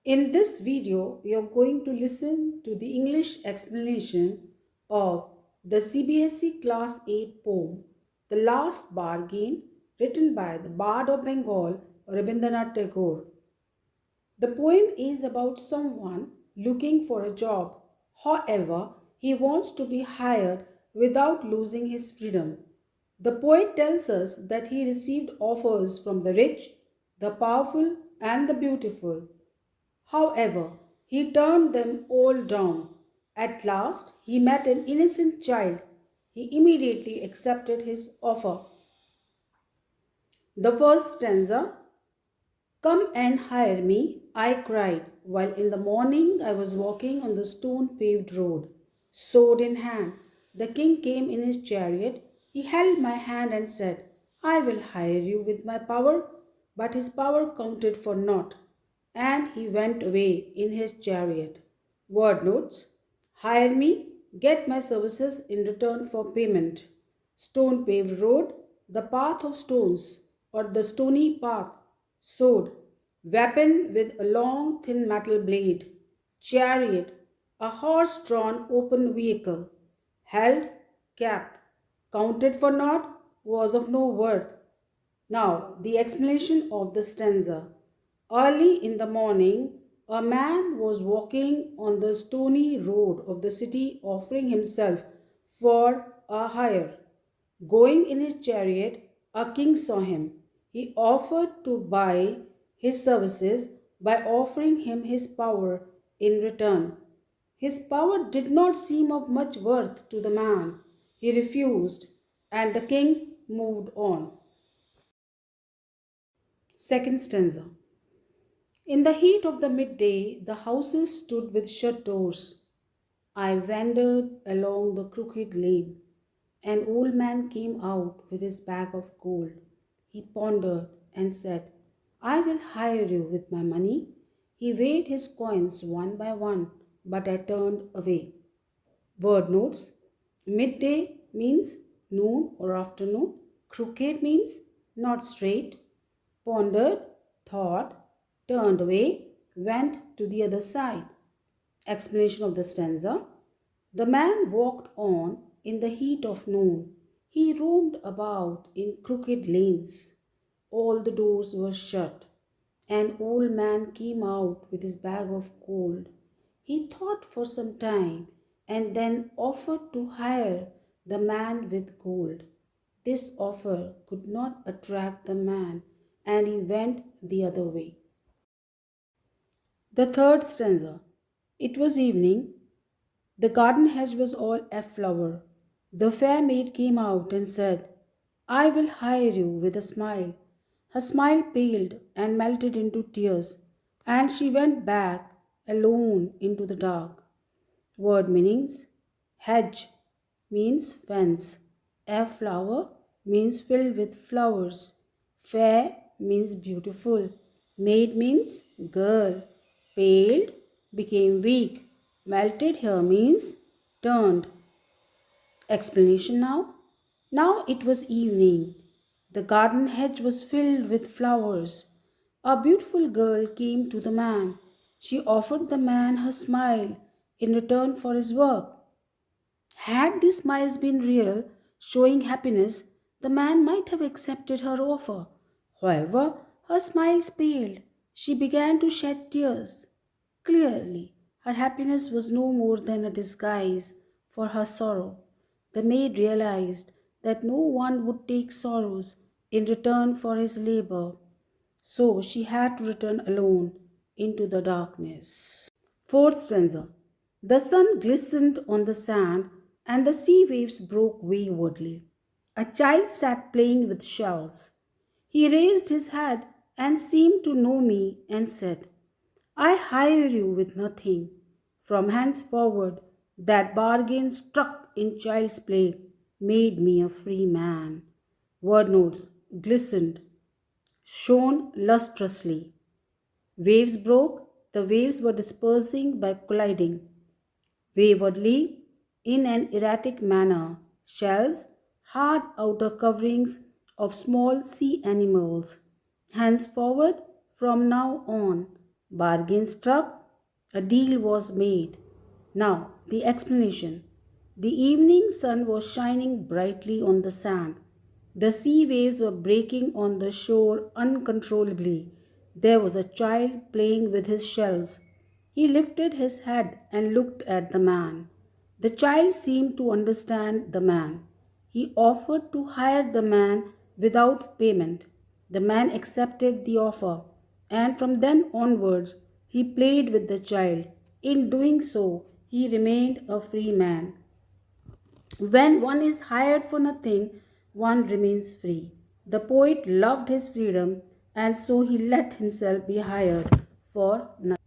In this video, you're going to listen to the English explanation of the CBSE Class 8 poem, The Last Bargain, written by the Bard of Bengal, Rabindranath Tagore. The poem is about someone looking for a job. However, he wants to be hired without losing his freedom. The poet tells us that he received offers from the rich, the powerful, and the beautiful. However, he turned them all down. At last, he met an innocent child. He immediately accepted his offer. The first stanza: "Come and hire me," I cried, while in the morning I was walking on the stone paved road. Sword in hand, the king came in his chariot. He held my hand and said, "I will hire you with my power." But his power counted for naught, and he went away in his chariot. Word notes: hire me, get my services in return for payment. Stone paved road, the path of stones, or the stony path. Sword, weapon with a long thin metal blade. Chariot, a horse drawn open vehicle. Held, capped, counted for naught, was of no worth. Now, the explanation of the stanza. Early in the morning, a man was walking on the stony road of the city offering himself for a hire. Going in his chariot, a king saw him. He offered to buy his services by offering him his power in return. His power did not seem of much worth to the man. He refused, and the king moved on. Second stanza. In the heat of the midday, the houses stood with shut doors. I wandered along the crooked lane. An old man came out with his bag of gold. He pondered and said, "I will hire you with my money." He weighed his coins one by one, but I turned away. Word notes: midday means noon or afternoon. Crooked means not straight. Pondered, thought, turned away, went to the other side. Explanation of the stanza. The man walked on in the heat of noon. He roamed about in crooked lanes. All the doors were shut. An old man came out with his bag of gold. He thought for some time and then offered to hire the man with gold. This offer could not attract the man, and he went the other way. The third stanza. It was evening. The garden hedge was all aflower. The fair maid came out and said, "I will hire you," with a smile. Her smile paled and melted into tears, and she went back alone into the dark. Word meanings: hedge means fence, aflower means filled with flowers, fair means beautiful, maid means girl, paled became weak, melted here means turned. Explanation now. Now it was evening. The garden hedge was filled with flowers. A beautiful girl came to the man. She offered the man her smile in return for his work. Had these smiles been real, showing happiness, the man might have accepted her offer. However, her smiles paled. She began to shed tears. Clearly, her happiness was no more than a disguise for her sorrow. The maid realized that no one would take sorrows in return for his labor, so she had to return alone into the darkness. Fourth stanza. The sun glistened on the sand and the sea waves broke waywardly. A child sat playing with shells. He raised his head and seemed to know me and said, "I hire you with nothing." From henceforward, that bargain struck in child's play made me a free man. Word notes: glistened, shone lustrously. Waves broke, the waves were dispersing by colliding. Waywardly, in an erratic manner, shells, hard outer coverings of small sea animals. Henceforward, from now on, Bargain struck, a deal was made. Now, the explanation. The evening sun was shining brightly on the sand. The sea waves were breaking on the shore uncontrollably. There was a child playing with his shells. He lifted his head and looked at the man. The child seemed to understand the man. He offered to hire the man without payment. The man accepted the offer, and from then onwards he played with the child. In doing so, he remained a free man. When one is hired for nothing, one remains free. The poet loved his freedom, and so he let himself be hired for nothing.